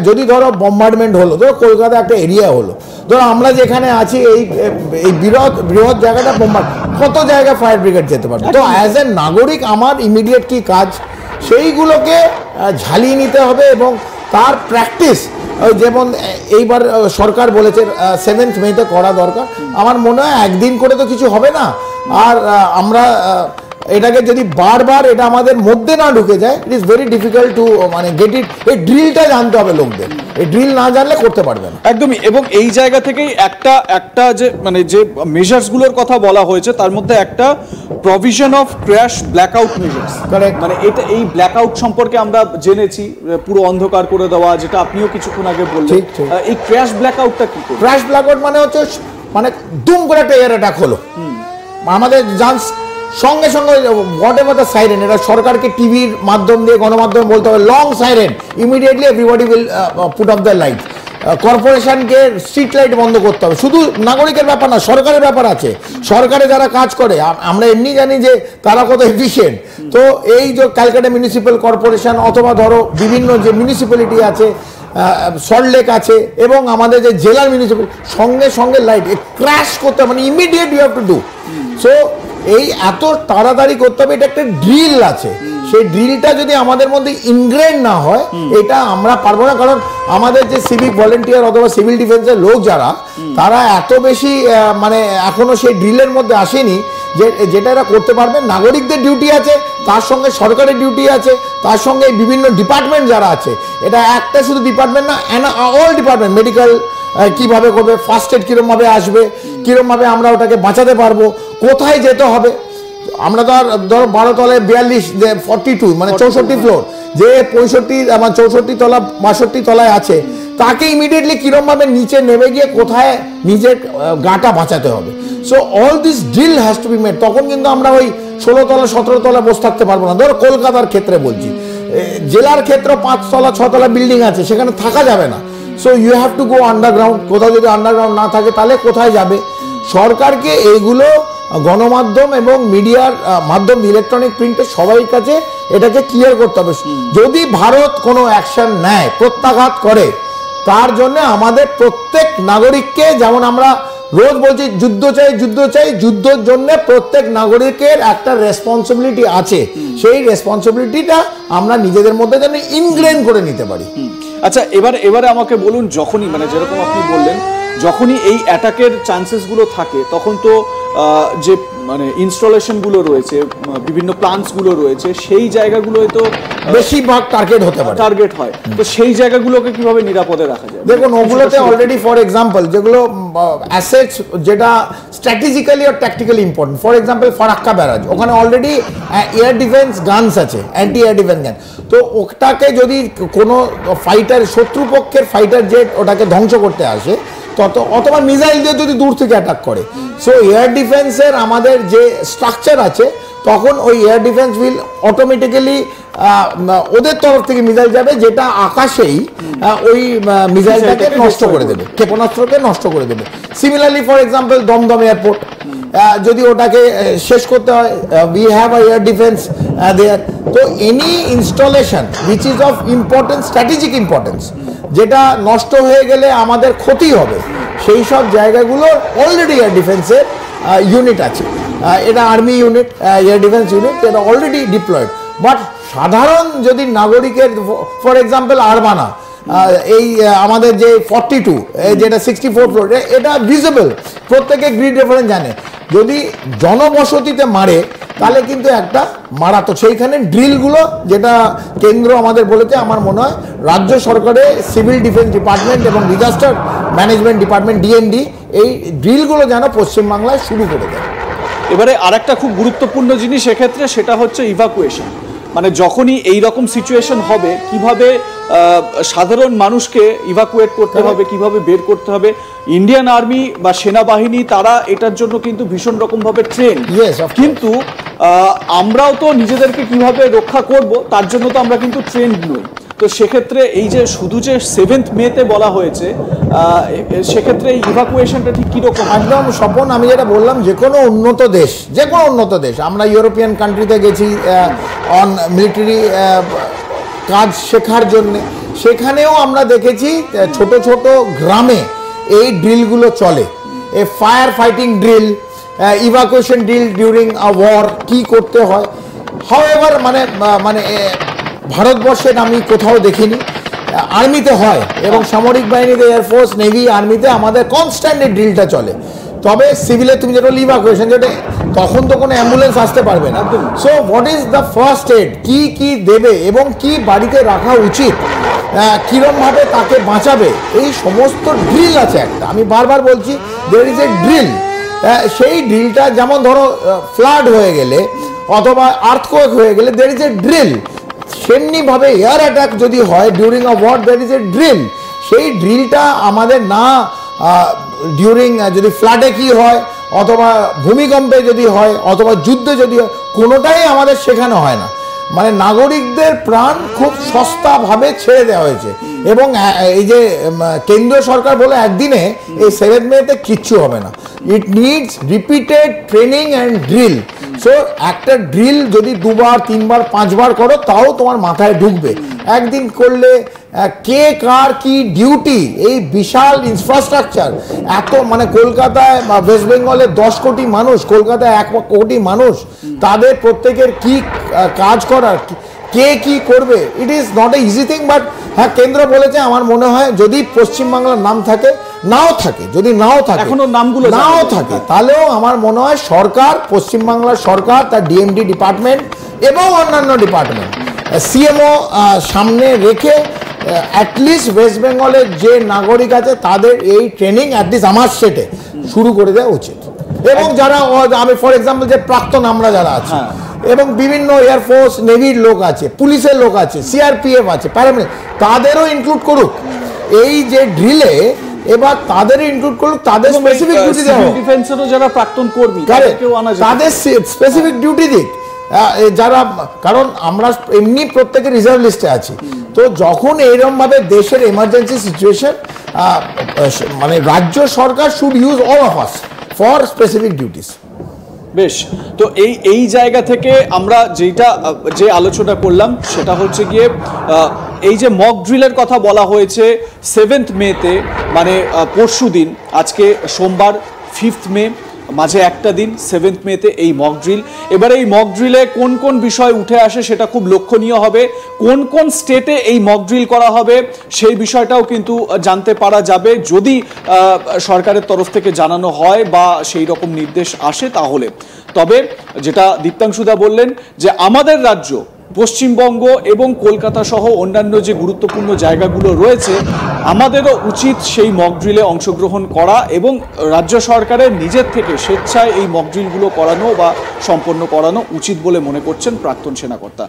যদি ধরো বম্বার্ডমেন্ট হলো, ধরো কলকাতা একটা এরিয়া হলো, ধরো আমরা যেখানে আছি এই বৃহৎ জায়গাটা বোম্বার্ড, কত জায়গা ফায়ার ব্রিগেড যেতে পারবে। তো অ্যাজ এ নাগরিক আমার ইমিডিয়েট কি কাজ, সেইগুলোকে ঝালিয়ে নিতে হবে এবং তার প্র্যাকটিস যেমন এইবার সরকার বলেছে 7th মেতে করা দরকার। আমার মনে হয় একদিন করে তো কিছু হবে না, আর আমরা এটাকে যদি বারবার এটা আমাদের মধ্যে না ঢুকে যায়, it is very difficult to মানে গেট ইট। এই ড্রিলটা জানতে হবে লোকদের, এই ড্রিল না জানলে করতে পারবে না একদমই। এবং এই জায়গা থেকেই একটা যে মানে যে মেজার্সগুলোর কথা বলা হয়েছে তার মধ্যে একটা provision of crash blackout measures. মানে এটা এই ব্ল্যাকআউট সম্পর্কে আমরা জেনেছি, পুরো অন্ধকার করে দেওয়া, যেটা আপনিও কিছুক্ষণ আগে বললেন। এই ক্র্যাশ ব্ল্যাকআউটটা কি? ক্র্যাশ ব্ল্যাকআউট মানে হচ্ছে মানে দুম করে একটা এয়ার অ্যাটাক হলো, আমাদের জানস সঙ্গে সঙ্গে হোয়াট এভার দ্য সাইরেন, এটা সরকারকে টিভির মাধ্যম দিয়ে গণমাধ্যমে বলতে হবে long siren, immediately everybody will put off the light. কর্পোরেশনকে স্ট্রিট লাইট বন্ধ করতে হবে। শুধু নাগরিকের ব্যাপার না, সরকারের ব্যাপার আছে। সরকারে যারা কাজ করে আমরা এমনি জানি যে তারা কত এফিশিয়েন্ট। তো এই যে ক্যালকাটা মিউনিসিপ্যাল কর্পোরেশন অথবা ধরো বিভিন্ন যে মিউনিসিপ্যালিটি আছে, সল্টলেক আছে এবং আমাদের যে জেলার মিউনিসিপ্যাল, সঙ্গে সঙ্গে লাইট ক্র্যাশ করতে হবে, মানে immediate you have to do. So এই এত তাড়াতাড়ি করতে হবে, এটা একটা ড্রিল আছে। সেই ড্রিলটা যদি আমাদের মধ্যে ইনগ্রেন না হয়, এটা আমরা পারবো না। কারণ আমাদের যে সিভিক ভলেন্টিয়ার অথবা সিভিল ডিফেন্সের লোক যারা, তারা এত বেশি মানে এখনো সেই ড্রিলের মধ্যে আসেনি যে যেটা এরা করতে পারবে। নাগরিকদের ডিউটি আছে, তার সঙ্গে সরকারের ডিউটি আছে, তার সঙ্গে বিভিন্ন ডিপার্টমেন্ট যারা আছে। এটা একটা শুধু ডিপার্টমেন্ট না, অল ডিপার্টমেন্ট, মেডিকেল কিভাবে করবে, ফার্স্ট এড কীরকমভাবে আসবে, কীরকমভাবে আমরা ওটাকে বাঁচাতে পারবো, কোথায় যেতে হবে। আমরা তো আর ধরো 12 তলায় 42 42 মানে 64 ফ্লোর, যে 64 তলা 62 তলায় আছে, তাকে ইমিডিয়েটলি কিরমভাবে নিচে নেমে গিয়ে কোথায় নিজের গাটা বাঁচাতে হবে। So all this drill has to be made. তখন কিন্তু আমরা ওই 16 তলা 17 তলা বসে থাকতে পারবো না। ধরো কলকাতার ক্ষেত্রে বলছি, জেলার ক্ষেত্রে 5 তলা 6 তলা বিল্ডিং আছে, সেখানে থাকা যাবে না। So you have to go underground. কোথাও যদি আন্ডারগ্রাউন্ড না থাকে তাহলে কোথায় যাবে? সরকারকে এইগুলো গণমাধ্যম এবং মিডিয়ার মাধ্যম, ইলেকট্রনিক প্রিন্টে সবাই কাছে এটাকে ক্লিয়ার করতে হবে। যদি ভারত কোনো অ্যাকশন নেয়, প্রত্যাঘাত করে, তার জন্য আমাদের প্রত্যেক নাগরিককে, যেমন আমরা রোজ বলছি যুদ্ধ চাই যুদ্ধ চাই, যুদ্ধের জন্য প্রত্যেক নাগরিকের একটা রেসপন্সিবিলিটি আছে। সেই রেসপন্সিবিলিটিটা আমরা নিজেদের মধ্যে যেন ইনগ্রেন করে নিতে পারি। আচ্ছা, এবারে আমাকে বলুন, যখনই মানে যেরকম আপনি বললেন, যখনই এই অ্যাটাকের চান্সেসগুলো থাকে, তখন তো যে মানে ইনস্টলেশনগুলো রয়েছে, বিভিন্ন প্লান্টসগুলো রয়েছে, সেই জায়গাগুলোয় তো বেশিরভাগ টার্গেট হয়। তো সেই জায়গাগুলোকে কিভাবে নিরাপদে রাখা যায়? দেখুন, ওগুলোতে অলরেডি ফর এক্সাম্পল যেগুলো অ্যাসেটস যেটা স্ট্র্যাটেজিক্যালি আর tactically important, for example Farakka barrage, ওখানে অলরেডি এয়ার ডিফেন্স গানস আছে, অ্যান্টি এয়ার ডিফেন্স গান। তো ওটাকে যদি কোনো ফাইটার, শত্রুপক্ষের ফাইটার জেট ওটাকে ধ্বংস করতে আসে, অথবা মিসাইল দিয়ে যদি দূর থেকে অ্যাটাক করে, সো এয়ার ডিফেন্সের আমাদের যে স্ট্রাকচার আছে, তখন ওই এয়ার ডিফেন্স উইল অটোমেটিক্যালি ওদের তরফ থেকে মিসাইল যাবে, যেটা আকাশেই ওই মিসাইলটাকে নষ্ট করে দেবে, ক্ষেপণাস্ত্রকে নষ্ট করে দেবে। Similarly for example Dum Dum airport, যদি ওটাকে শেষ করতে হয়, we have a air defence there. তো any installation which is of importance, strategic importance, যেটা নষ্ট হয়ে গেলে আমাদের ক্ষতি হবে, সেই সব জায়গাগুলো অলরেডি এয়ার ডিফেন্সের ইউনিট আছে। এটা army unit, air defence unit, এটা অলরেডি ডিপ্লয়েড। বাট সাধারণ যদি নাগরিকের, ফর এক্সাম্পল আরবানা, এই আমাদের যে 42 যেটা 64 ফ্লোর, এটা ভিজিবল, প্রত্যেকে গ্রিড রেফারেন্স জানে। যদি জনবসতিতে মারে তাহলে কিন্তু একটা মারাত্মক, সেইখানে ড্রিলগুলো যেটা কেন্দ্র আমাদের বলেছে, আমার মনে হয় রাজ্য সরকারের সিভিল ডিফেন্স ডিপার্টমেন্ট এবং ডিজাস্টার ম্যানেজমেন্ট ডিপার্টমেন্ট DND এই ড্রিলগুলো যেন পশ্চিমবাংলায় শুরু করে দেয়। এবারে আরেকটা খুব গুরুত্বপূর্ণ জিনিস এক্ষেত্রে, সেটা হচ্ছে ইভাকুয়েশন। মানে যখনই এই রকম সিচুয়েশন হবে, কিভাবে সাধারণ মানুষকে ইভাকুয়েট করতে হবে, কিভাবে বের করতে হবে। ইন্ডিয়ান আর্মি বা সেনাবাহিনী তারা এটার জন্য কিন্তু ভীষণ রকমভাবে ট্রেন, কিন্তু আমরাও তো নিজেদেরকে কিভাবে রক্ষা করব তার জন্য তো আমরা কিন্তু ট্রেন নই। তো সেক্ষেত্রে এই যে শুধু যে 7th মেতে বলা হয়েছে, সেক্ষেত্রে এই ইভাকুয়েশনটা ঠিক কীরকম? একদম স্বপন, আমি যেটা বললাম, যে কোনো উন্নত দেশ, আমরা ইউরোপিয়ান কান্ট্রিতে গেছি অন মিলিটারি কাজ শেখার জন্যে, সেখানেও আমরা দেখেছি ছোট ছোট গ্রামে এই ড্রিলগুলো চলে, a fire fighting drill, evacuation drill during a war, কি করতে হয়। হাউএভার মানে ভারতবর্ষে আমি কোথাও দেখিনি। আর্মিতে হয় এবং সামরিক বাহিনীতে, এয়ারফোর্স, নেভি, আর্মিতে আমাদের কনস্ট্যান্ট এই ড্রিলটা চলে। তবে সিভিলে তুমি যেটা ইভাকুয়েশন, যেটা তখন তো কোনো অ্যাম্বুলেন্স আসতে পারবে না। So what is the first aid, কি কি দেবে এবং কি বাড়িতে রাখা উচিত, কীরমভাবে তাকে বাঁচাবে, এই সমস্ত ড্রিল আছে একটা। আমি বারবার বলছি দেয়ার ইজ এ ড্রিল। সেই ড্রিলটা যেমন ধরো ফ্লাড হয়ে গেলে অথবা আর্থকোয়েক হয়ে গেলে দেয়ার ইজ এ ড্রিল, সেমনিভাবে এয়ার অ্যাটাক যদি হয় during a war there is a drill. সেই ড্রিলটা আমাদের না ডিউরিং যদি ফ্লাডে কি হয় অথবা ভূমিকম্পে যদি হয় অথবা যুদ্ধে যদি হয়, কোনোটাই আমাদের শেখানো হয় না। মানে নাগরিকদের প্রাণ খুব সস্তাভাবে ছেড়ে দেওয়া হয়েছে। এবং এই যে কেন্দ্রীয় সরকার বলে একদিনে এই 7 মেতে কিচ্ছু হবে না, it needs repeated training and drill. So একটা ড্রিল যদি 2 বার 3 বার 5 বার করো তাও তোমার মাথায় ঢুকবে। একদিন করলে কে কার কি ডিউটি, এই বিশাল ইনফ্রাস্ট্রাকচার, এত মানে কলকাতায় বা ওয়েস্ট বেঙ্গলে 10 কোটি মানুষ, কলকাতায় 1 কোটি মানুষ, তাদের প্রত্যেকের কি কাজ করার, কে কি করবে, it is not a easy thing. But হ্যাঁ, কেন্দ্র বলেছে, আমার মনে হয় যদি পশ্চিমবাংলার নাম থাকে, নাও থাকে, যদি নাও থাকে, এখনো নামগুলো নাও থাকে, তাহলেও আমার মনে হয় সরকার, পশ্চিমবাংলার সরকার, তার ডিএমডি ডিপার্টমেন্ট এবং অন্যান্য ডিপার্টমেন্ট, সিএমও সামনে রেখে অ্যাটলিস্ট ওয়েস্ট বেঙ্গলের যে নাগরিক আছে তাদের এই ট্রেনিং অ্যাটলিস্ট আমার সেটে শুরু করে দেওয়া উচিত। এবং যারা আমি ফর এক্সাম্পল যে প্রাক্তন আমরা যারা আছি, এবং বিভিন্ন এয়ারফোর্স, নেভির লোক আছে, পুলিশের লোক আছে, সিআরপিএফ আছে, প্যারামিলিটারি, তাদেরও ইনক্লুড করুক এই যে ড্রিলে। এবার তাদেরও ইনক্লুড করুক, তাদের স্পেসিফিক ডিউটি দেওয়া হোক, ডিফেন্সেরও যারা প্রাক্তন কর্মী তাদেরকেও আনা যায়, তাদের স্পেসিফিক ডিউটি দিক যারা, কারণ আমরা এমনি প্রত্যেকে রিজার্ভ লিস্টে আছি। তো যখন এইরকম ভাবে দেশের এমার্জেন্সি সিচুয়েশন, মানে রাজ্য সরকার should use all of us for specific duties. বেশ, তো এই জায়গা থেকে আমরা যে আলোচনা করলাম সেটা হচ্ছে গিয়ে এই যে মক ড্রিলের কথা বলা হয়েছে 7th মেতে, মানে পরশু দিন, আজকে সোমবার 5th মে, মাঝে একটা দিন 7th মেতে এই মক ড্রিল। এবারে এই মক ড্রিলে কোন কোন বিষয় উঠে আসে সেটা খুব লক্ষণীয় হবে। কোন কোন স্টেটে এই মক ড্রিল করা হবে সেই বিষয়টাও কিন্তু জানতে পারা যাবে যদি সরকারের তরফ থেকে জানানো হয় বা সেই রকম নির্দেশ আসে তাহলে। তবে যেটা দীপ্তাংশুদা বললেন যে আমাদের রাজ্য পশ্চিমবঙ্গ এবং কলকাতা সহ অন্যান্য যে গুরুত্বপূর্ণ জায়গাগুলো রয়েছে, আমাদেরও উচিত সেই মক ড্রিলে অংশগ্রহণ করা এবং রাজ্য সরকারের নিজের থেকে স্বেচ্ছায় এই মক ড্রিলগুলো করানো বা সম্পন্ন করানো উচিত বলে মনে করছেন প্রাক্তন সেনাকর্তা।